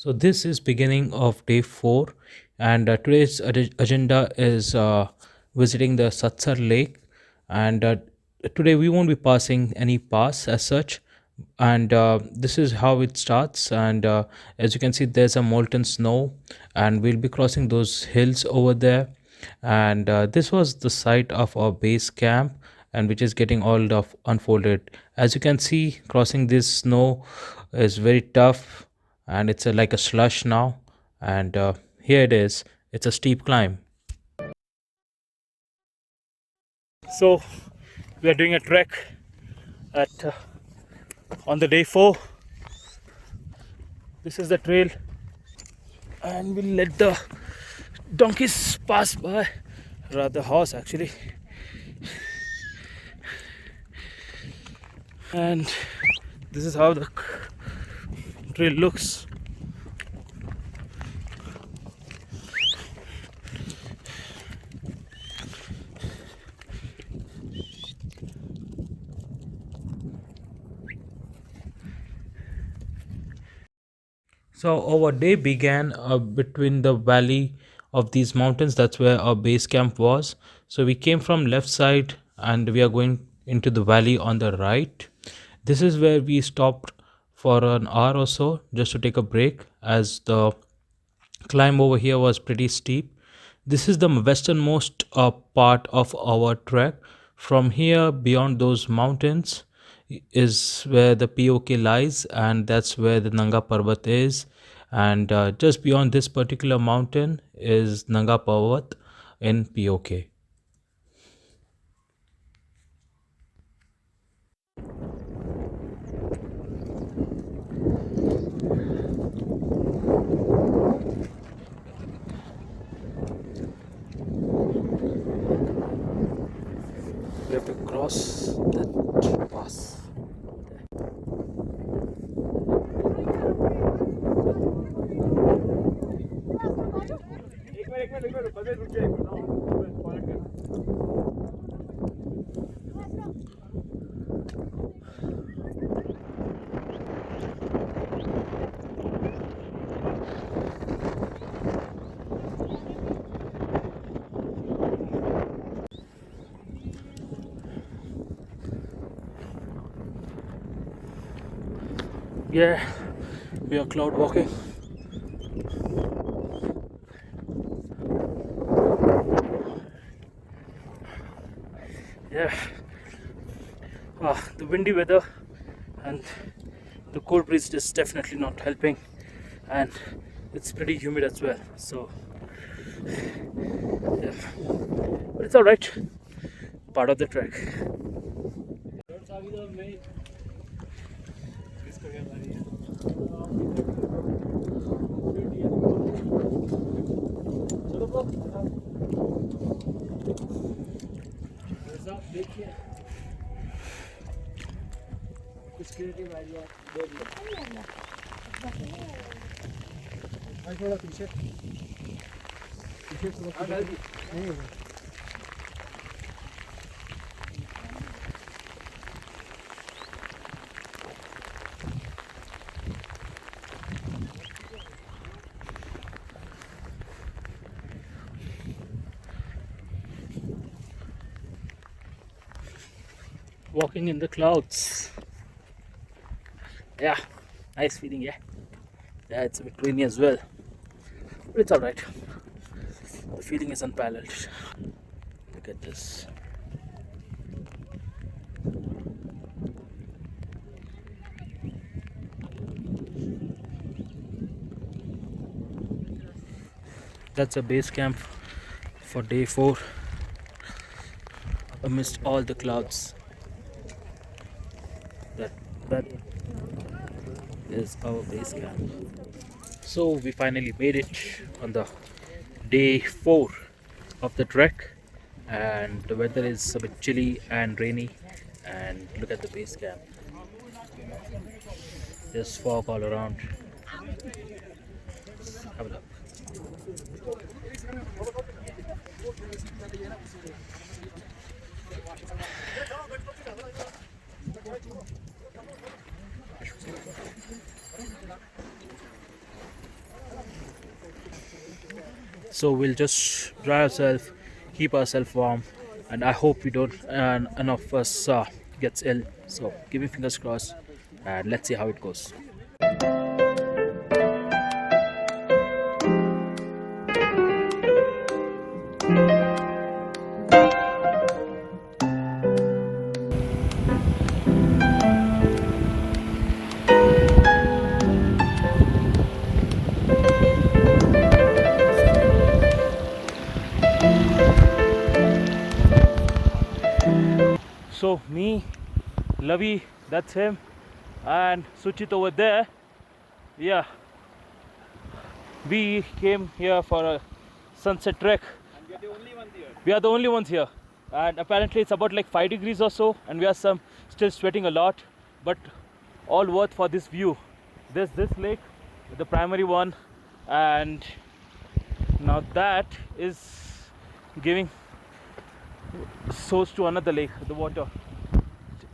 So this is beginning of day 4, and today's agenda is visiting the Satsar Lake, and today we won't be passing any pass as such, and this is how it starts. And as you can see, there's a molten snow, and we'll be crossing those hills over there. And this was the site of our base camp, and which is getting all of unfolded. As you can see, crossing this snow is very tough, and it's like a slush now. And here it is. It's a steep climb. So we are doing a trek at on the day 4. This is the trail, and we'll let the donkeys pass by, rather horse actually. And this is how the trail looks. So our day began between the valley of these mountains. That's where our base camp was. So we came from left side, and we are going into the valley on the right. This is where we stopped for an hour or so just to take a break, as the climb over here was pretty steep. This is the westernmost part of our trek. From here, beyond those mountains, is where the POK lies, and that's where the Nanga Parbat is. And just beyond this particular mountain is Nanga Parbat in POK. We have to cross that pass. Yeah, we are cloud walking. Yeah, the windy weather and the cold breeze is definitely not helping, and it's pretty humid as well. So, yeah, but it's all right. Part of the trek. थोड़ा पीछे पीछे थोड़ा नहीं है walking in the clouds. Yeah, nice feeling. Yeah, it's a bit rainy as well, but it's all right. The feeling is unparalleled. Look at this. That's a base camp for day 4 amidst all the clouds. That is our base camp. So we finally made it on the day 4 of the trek, and the weather is a bit chilly and rainy. And look at the base camp. There's fog all around. Have a look. So we'll just dry ourselves, keep ourselves warm, and I hope we don't none of us gets ill. So give me fingers crossed, and let's see how it goes. So me, Lavi, that's him, and Suchit over there. Yeah, we came here for a sunset trek. We are the only ones here, and apparently it's about like 5 degrees or so, and we are still sweating a lot, but all worth for this view. There's this lake, the primary one, and now that is giving source to another lake. The water,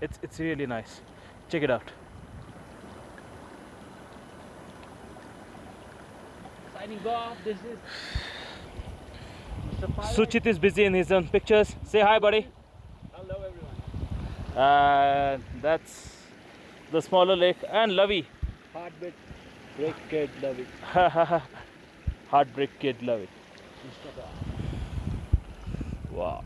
it's really nice. Check it out. Signing off. This is Suchit is busy in his own pictures. Say hi, buddy. Hello everyone. That's the smaller lake, and Lavi. Heartbeat break kid love it. Heartbreak Kid, love it. Wow.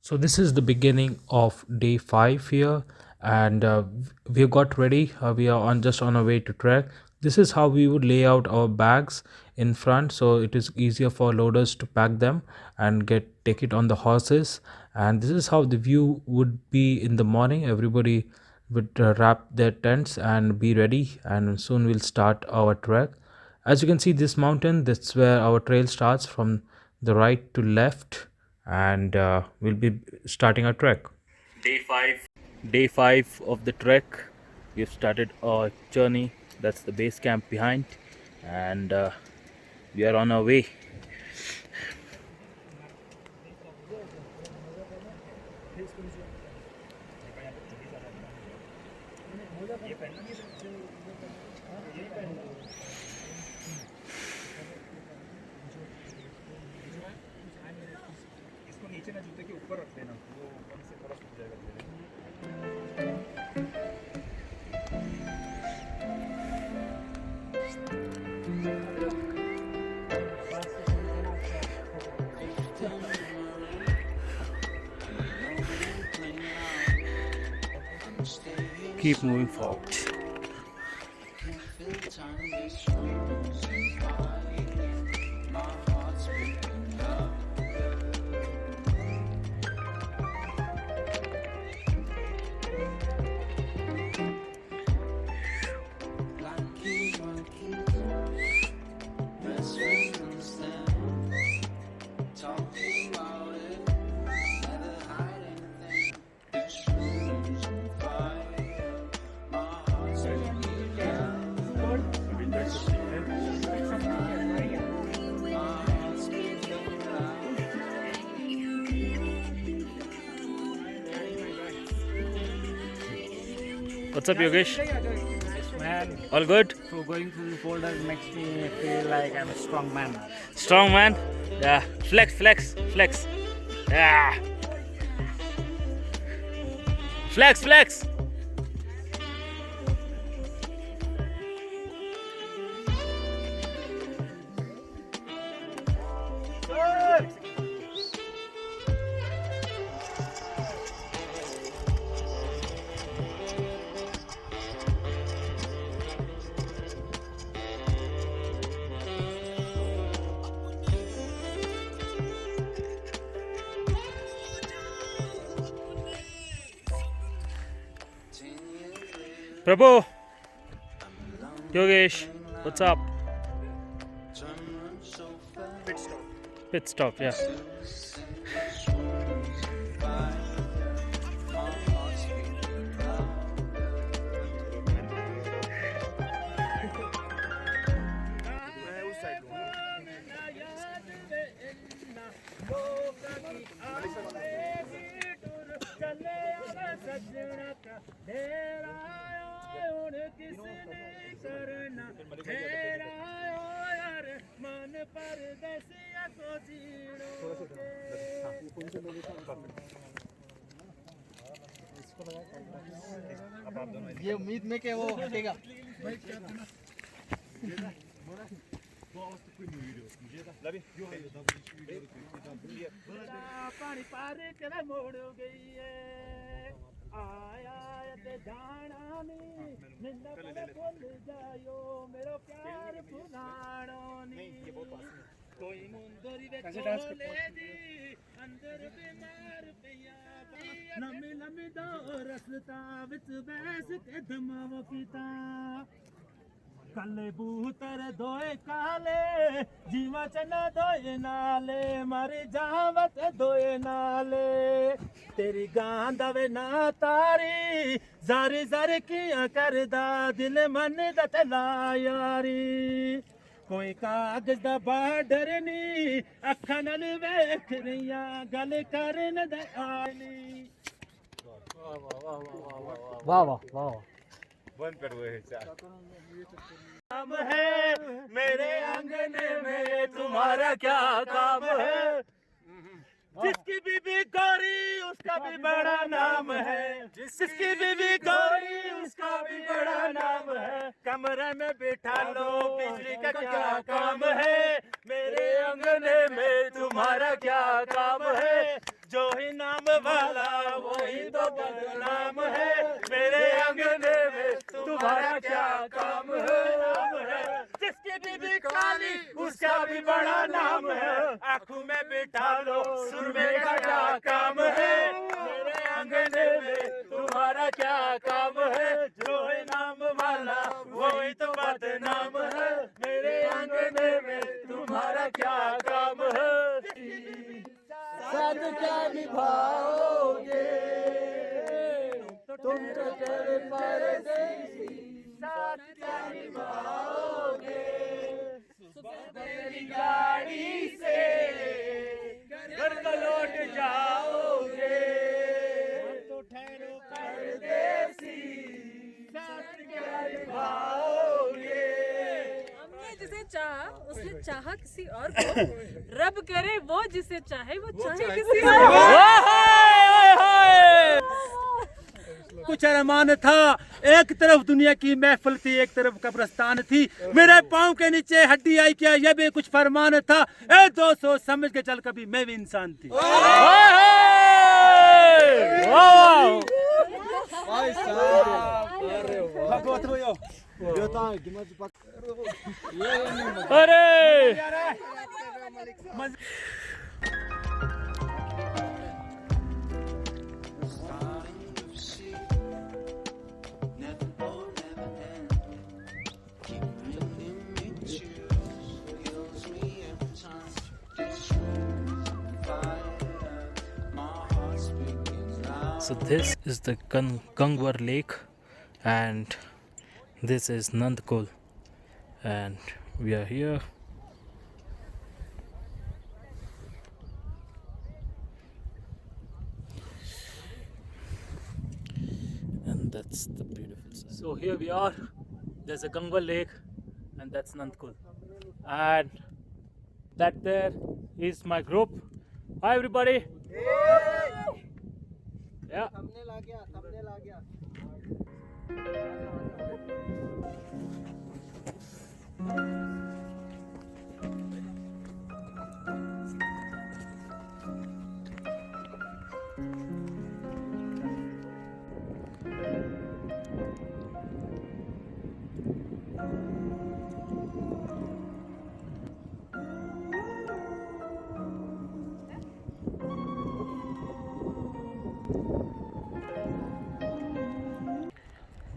So this is the beginning of day 5 here, and we got ready. We are on just on our way to trek. This is how we would lay out our bags in front, so it is easier for loaders to pack them and take it on the horses. And this is how the view would be in the morning. Everybody would wrap their tents and be ready, and soon we'll start our trek. As you can see, this mountain, that's where our trail starts from the right to left, and we'll be starting our trek. Day 5. Day 5 of the trek. We've started our journey. That's the base camp behind, and we are on our way. इसको नीचे ना जूते के ऊपर रख देना वो कम से थोड़ा सूख जाएगा धीरे। Keep moving forward. What's up, Yogesh? Yes, man. All good? So going through the folders makes me feel like I'm a strong man. Strong man? Yeah. Flex, flex, flex. Yeah. Flex, flex. Prabhu, Yogesh, what's up? Pit stop. Pit stop, yeah. मैं उस side मन पर ये उम्मीद में कि वो हटेगा। पानी पार कर मोड़ गई है आया ते जाना नी निंदा भूल जायो मेरो प्यार पुरानो नी कोई मुंदरी दे चोले दी अंदर बीमार पिया लम्मी लम्मी दो रसता विच बैस के दमाव पिता काले बूतर दोए काले जीवा चना दोए नाले मारे जावत दोए नाले तेरी गांदा वे ना तारी जारी जारी किया करदा दिल मन दा तला यारी कोई कागज दा बार्डर नी अखां नाल वेख रहिया गल करन दा आनी वाह वाह वाह बंद कर वो है काम है मेरे आंगने में तुम्हारा क्या काम है जिसकी बीबी गौरी उसका भी बड़ा नाम है जिसकी बीबी गौरी उसका भी बड़ा नाम है कमरे में बिठा लो बिजली का क्या काम है मेरे आंगने में तुम्हारा क्या काम है जो ही नाम वाला वही तो बदनाम है मेरे आंगने में तुम्हारा क्या काम है जिसकी बीबी काली उसका भी बड़ा नाम है आंखों में बिठा लो सुरमे का क्या काम है मेरे आंगने में तुम्हारा क्या काम है जो है नाम वाला वही तो बदनाम है मेरे आंगने में तुम्हारा क्या काम है साथ क्या निभाओगे तुम तो तेरे परदेसी साथ क्या निभाओगे मेरी गाड़ी से घर को लौट जाओगे तो ठहरो परदेसी साथ क्या निभाओगे हमने जिसे चाहा उसने चाहा किसी और को रब करे वो जिसे चाहे वो चाहे किसी कुछ अरमान था एक तरफ दुनिया की महफिल थी एक तरफ कब्रिस्तान थी मेरे पाँव के नीचे हड्डी आई क्या यह भी कुछ फरमान था ए दोस्तों समझ के चल कभी मैं भी इंसान थी So this is the Gangwar Lake and this is Nandkul and we are here. And that's the beautiful side. So here we are. There's a Gangwar Lake and that's Nandkul. And that there is my group. Hi everybody. Yeah.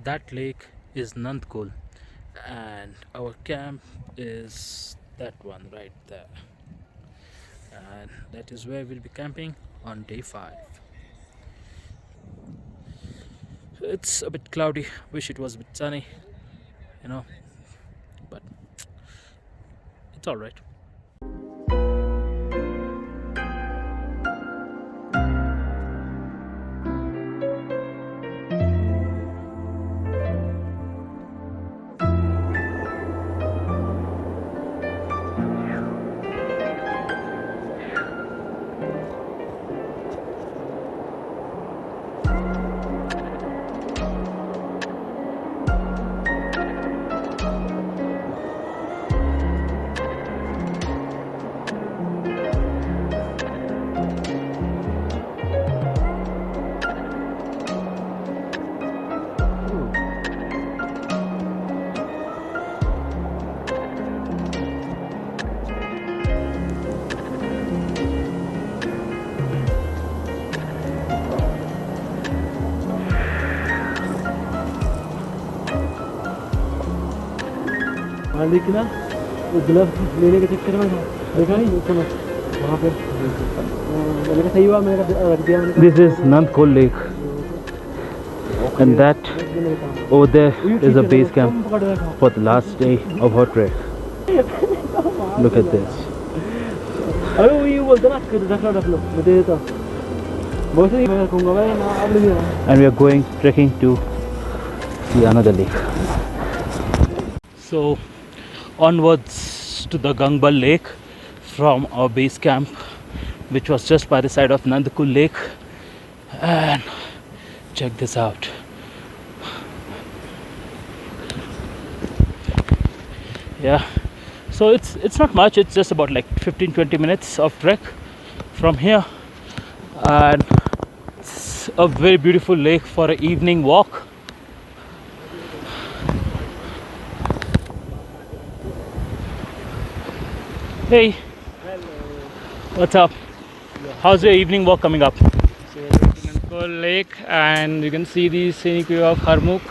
That lake is Nandkul and our camp is that one right there, and that is where we'll be camping on day 5. It's a bit cloudy, wish it was a bit sunny, you know, but it's all right. लेकिन ना वो gloves लेने के चक्कर में देखा नहीं उस समय वहाँ पे मैंने कहा सही हुआ मैंने कहा रख दिया मैंने This is Nandkul Lake, and that over there is a base camp for the last day of our trek. Look at this. अरे वो ये बोलते ना रख लो मैं दे देता बहुत ही मैं रखूँगा भाई ना अब ले लेना And we are going trekking to the another lake. So onwards to the Gangbal Lake from our base camp, which was just by the side of Nandkul Lake. And check this out. Yeah, so it's not much, it's just about like 15-20 minutes of trek from here, and it's a very beautiful lake for an evening walk. Hey, what's up? How's your evening walk coming up? Nandkul Lake, and you can see the scenic view of Harmukh,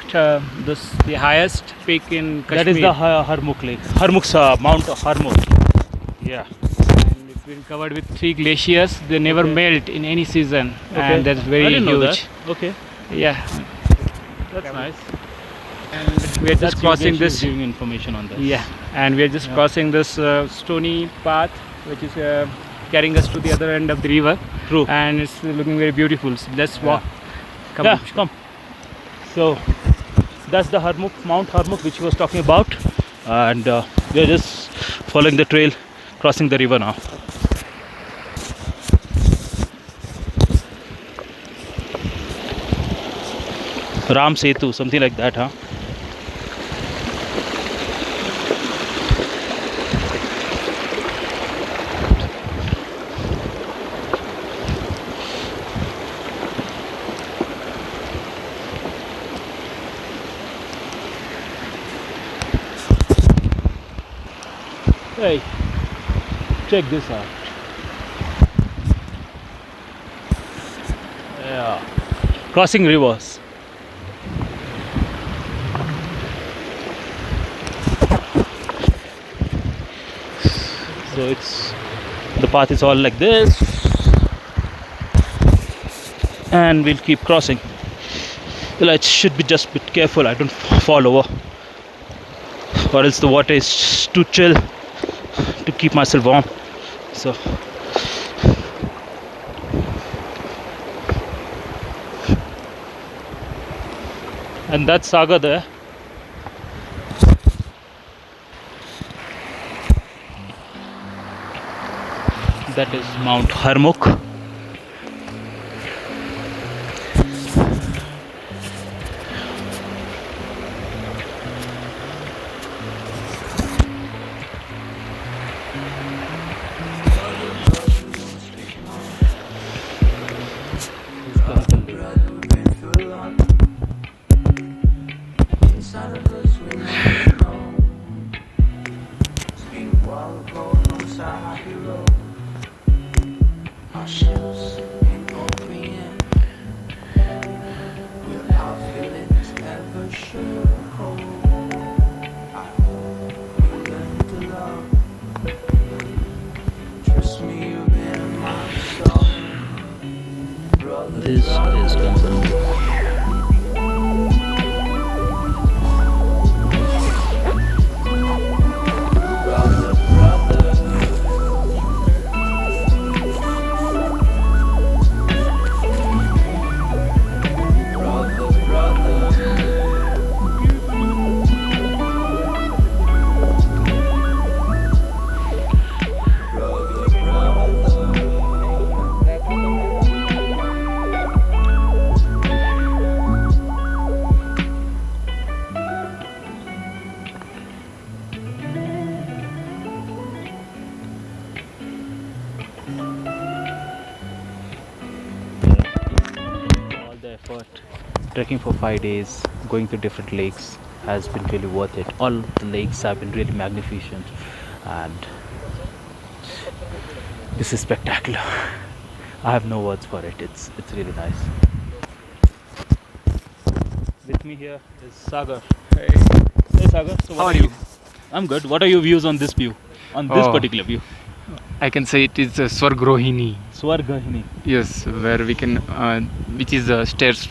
the highest peak in Kashmir. That is the Harmukh Lake. Harmukh's Mount Harmukh. Yeah. And it's been covered with 3 glaciers. They never melt in any season, and that's I very didn't know huge. that. Okay, Yeah, that's nice. and we are just That's crossing Yogesh this. is giving information on this. Yeah, and we are just crossing this stony path, which is carrying us to the other end of the river. True. And it's looking very beautiful. So let's walk. Come Yeah, on. come. So that's the Harmukh, Mount Harmukh, which he was talking about, and we are just following the trail, crossing the river now. Ram Setu, something like that, huh? Hey, check this out. Yeah, crossing rivers. So it's the path is all like this, and we'll keep crossing. Well, I should be just a bit careful I don't fall over, or else the water is too chill to keep myself warm. So and that's Sagar there. That is Mount Harmukh. This is Kansan. All the effort, trekking for 5 days, going to different lakes has been really worth it. All the lakes have been really magnificent, and this is spectacular. I have no words for it. It's really nice. With me here is Sagar. Hey, Hey Sagar, so how what are you? I'm good. What are your views on this view? On this Oh. particular view? I can say it is Swargrohini. Swargahini. Yes, where we can, which is stairs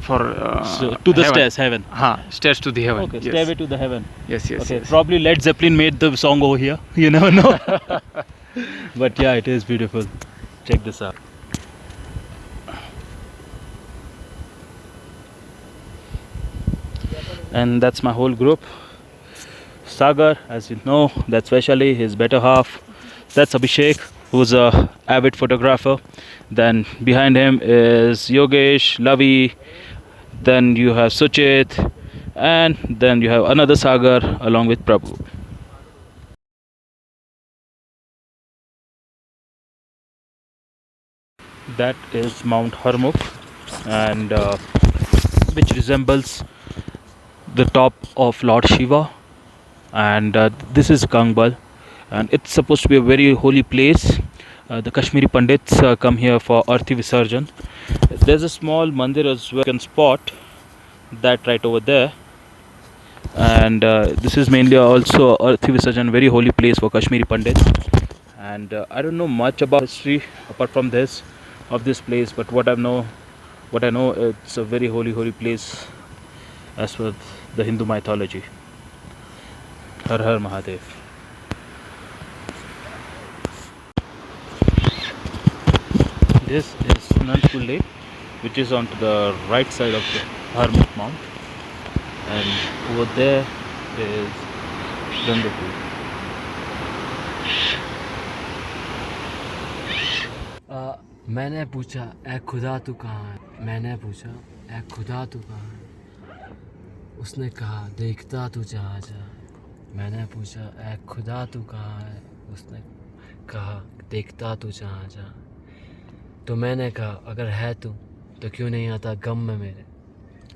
for So, to the heaven. stairs, heaven. Stairs to the heaven. Okay, yes. stairway to the heaven. Yes, yes, Okay, yes. probably Led Zeppelin made the song over here. You never know. But yeah, it is beautiful. Check this out. And that's my whole group. Sagar, as you know, that's Vaishali, his better half. That's Abhishek, who's a avid photographer. Then behind him is Yogesh, Lavi. Then you have Suchit, and then you have another Sagar along with Prabhu. That is Mount Harmukh, and which resembles the top of Lord Shiva. And this is Gangbal, and it's supposed to be a very holy place. The Kashmiri Pandits come here for Arthi Visarjan. There's a small mandir as well. You can spot that right over there. And this is mainly also Arthi Visarjan, very holy place for Kashmiri Pandits. And I don't know much about history apart from this of this place, but what I know, it's a very holy place as per the Hindu mythology. Har Har Mahadev. This is Nandkul Lake, which is on to the right side of the Harmukh Mount, and over there is Gangapur. मैंने पूछा ए खुदा तू कहाँ है, मैंने पूछा ए खुदा तू कहाँ है, उसने कहा देखता तू जहाँ जा, मैंने पूछा ए खुदा तू कहाँ है, उसने कहा देखता तू जहाँ जा, तो मैंने कहा अगर है तू तो क्यों नहीं आता गम में मेरे,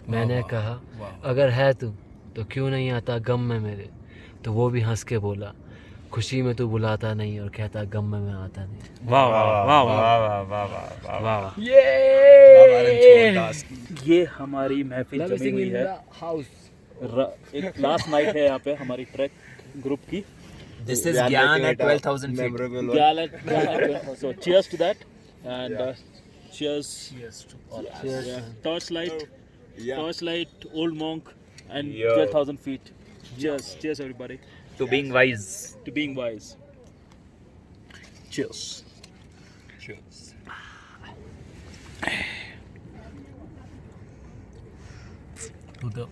मैंने कहा अगर है तू तो क्यों नहीं आता गम में मेरे, तो वो भी हंस के बोला खुशी में तू बुलाता नहीं और कहता गम में मैं आता नहीं। वाह वाह वाह वाह वाह वाह वाह वाह वाह। ये हमारी महफिल जमी हुई है। एक लास्ट नाइट है यहाँ पे हमारी ट्रैक ग्रुप की। This is Gyan at 12,000 feet. So cheers to that, and cheers to torchlight, old monk, and 12,000 feet. Cheers everybody To being wise. to being wise. Cheers. To the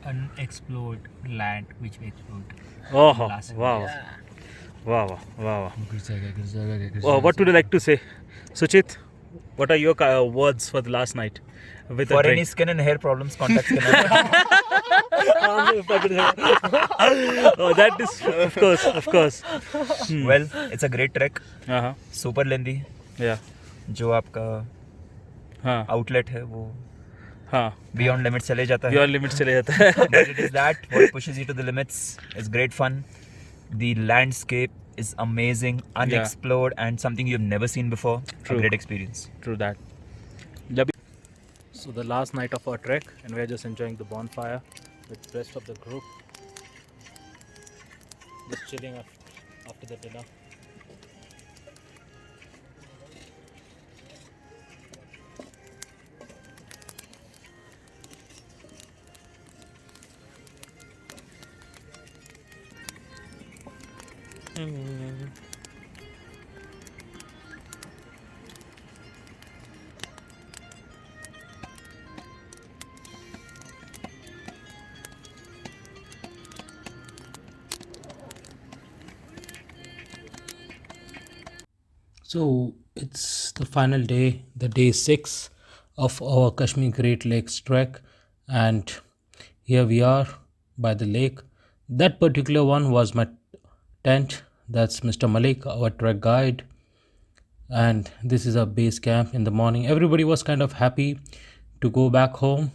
unexplored land which we explored. Oh Last wow, wow, wow. गिर जाएगा गिर जाएगा गिर Oh, what would you like to say, Suchit? What are your words for the last night? With For a any drink? skin and hair problems, contact Skin. Oh, that is of course. Well, it's a great trek. हाँ Super lengthy. yeah जो आपका हाँ outlet है वो हाँ beyond limits चले जाता है. beyond limits चले जाता है. But it is that what pushes you to the limits. It's great fun. The landscape is amazing, unexplored, and something you've never seen before. True. A great experience. True that. So the last night of our trek, and we're just enjoying the bonfire with the rest of the group. Just chilling after the dinner. So it's the final day, the day 6 of our Kashmir Great Lakes trek, and here we are by the lake. That particular one was my tent. That's Mr. Malik, our trek guide, and this is our base camp. In the morning, everybody was kind of happy to go back home,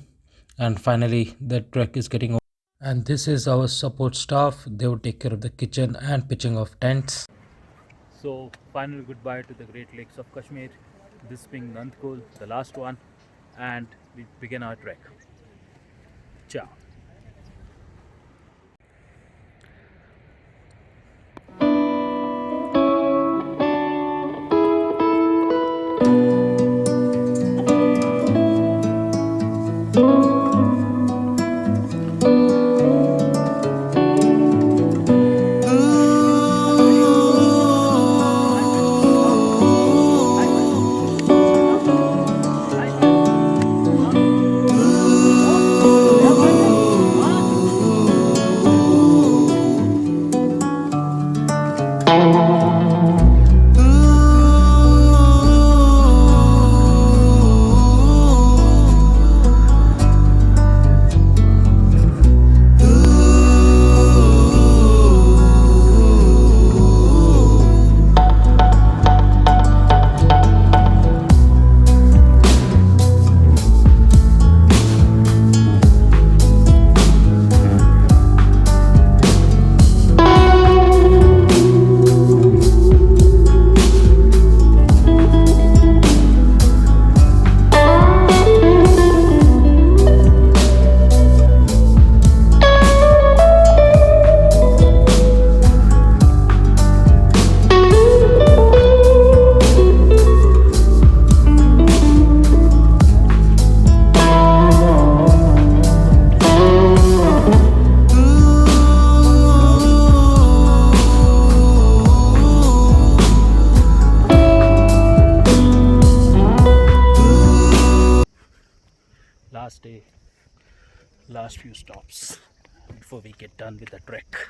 and finally the trek is getting over. And this is our support staff. They will take care of the kitchen and pitching of tents. So, final goodbye to the Great Lakes of Kashmir, this being Nandkul, the last one, and we begin our trek. Ciao. Last day, last few stops before we get done with the trek.